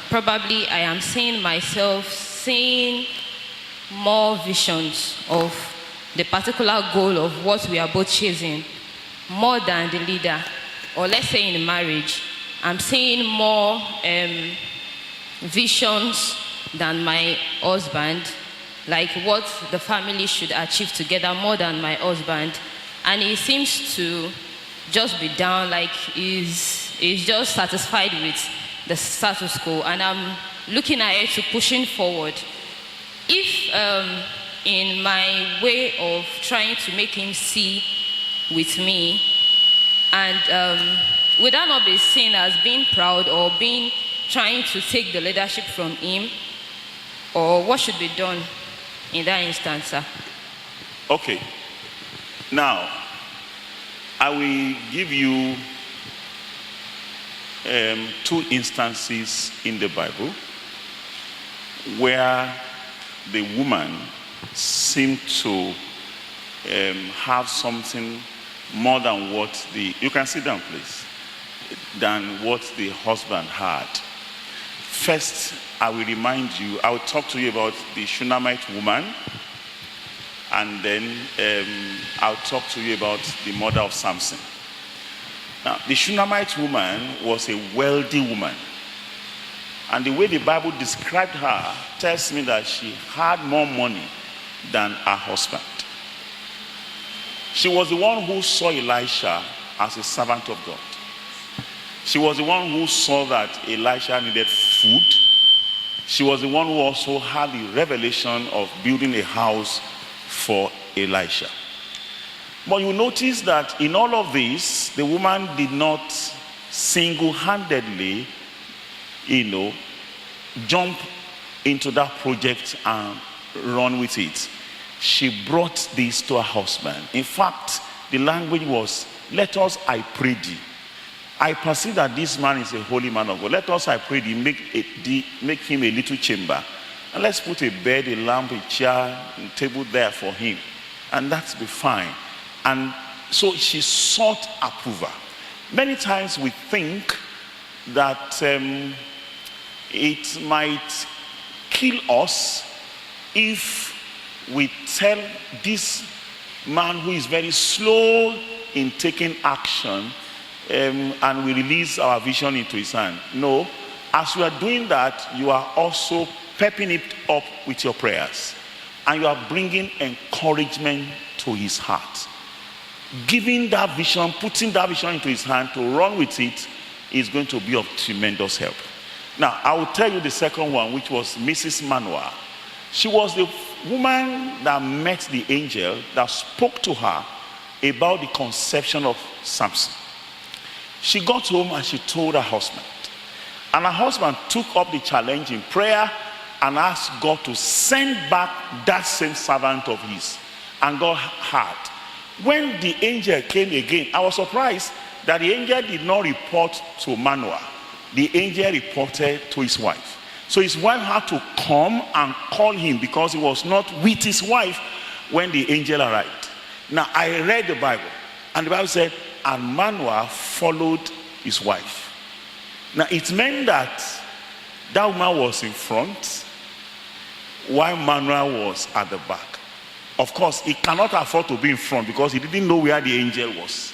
probably I am seeing myself seeing more visions of the particular goal of what we are both chasing more than the leader. Or let's say in marriage, I'm seeing more visions than my husband, like what the family should achieve together more than my husband. And he seems to just be down, like he's just satisfied with the status quo. And I'm looking ahead to pushing forward. If in my way of trying to make him see with me, and would that not be seen as being proud or being trying to take the leadership from him? Or what should be done in that instance, sir? Okay. Now, I will give you 2 instances in the Bible where the woman seemed to have something more than what you can sit down please, than what the husband had. First, I will talk to you about the Shunammite woman, and then I'll talk to you about the mother of Samson. Now, the Shunammite woman was a wealthy woman, and the way the Bible described her tells me that she had more money than her husband. She was the one who saw Elisha as a servant of God. She was the one who saw that Elisha needed food. She was the one who also had the revelation of building a house for Elisha. But you notice that in all of this, the woman did not single-handedly, jump into that project and run with it. She brought this to her husband. In fact, the language was, let us, I pray thee. I perceive that this man is a holy man of God. Let us, I pray thee, make him a little chamber. And let's put a bed, a lamp, a chair, a table there for him. And that's be fine. And so she sought approval. Many times we think that it might kill us if we tell this man who is very slow in taking action and we release our vision into his hand. No, as you are doing that, you are also pepping it up with your prayers, and you are bringing encouragement to his heart. Giving that vision, putting that vision into his hand to run with it is going to be of tremendous help. Now, I will tell you the second one, which was Mrs. Manoah. She was the woman that met the angel that spoke to her about the conception of Samson. She got home and she told her husband. And her husband took up the challenge in prayer and asked God to send back that same servant of his. And God heard. When the angel came again, I was surprised that the angel did not report to Manoah. The angel reported to his wife. So his wife had to come and call him because he was not with his wife when the angel arrived. Now, I read the Bible, and the Bible said, and Manoah followed his wife. Now, it meant that that woman was in front while Manoah was at the back. Of course, he cannot afford to be in front because he didn't know where the angel was.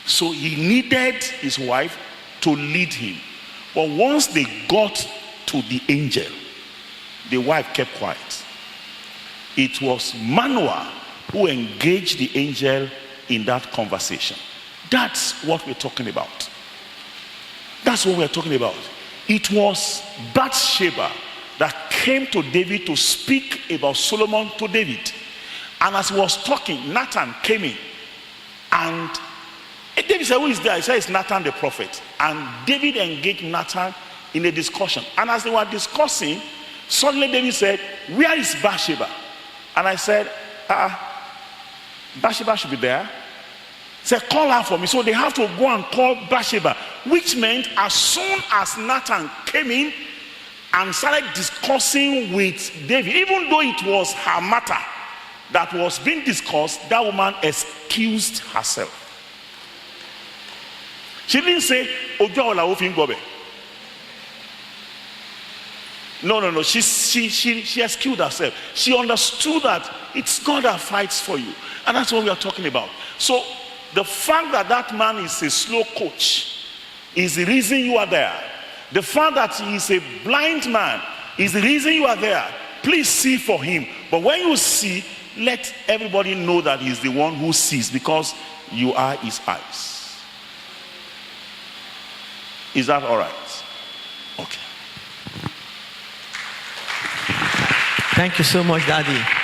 So he needed his wife to lead him. But once they got to the angel, the wife kept quiet. It was Manoah who engaged the angel in that conversation. That's what we're talking about. That's what we're talking about. It was Bathsheba that came to David to speak about Solomon to David. And as he was talking, Nathan came in. And David said, who is there? He said, it's Nathan the prophet. And David engaged Nathan in a discussion. And as they were discussing, suddenly David said, where is Bathsheba? And I said, Bathsheba should be there. He said, call her for me. So they have to go and call Bathsheba, which meant as soon as Nathan came in and started discussing with David, even though it was her matter that was being discussed, that woman excused herself. She didn't say, Ojo Ola Ofin Gobe. No. She excused herself. She understood that it's God that fights for you. And that's what we are talking about. So the fact that that man is a slow coach is the reason you are there. The fact that he is a blind man is the reason you are there. Please see for him. But when you see, let everybody know that he's the one who sees, because you are his eyes. Is that all right? Okay. Thank you so much, Daddy.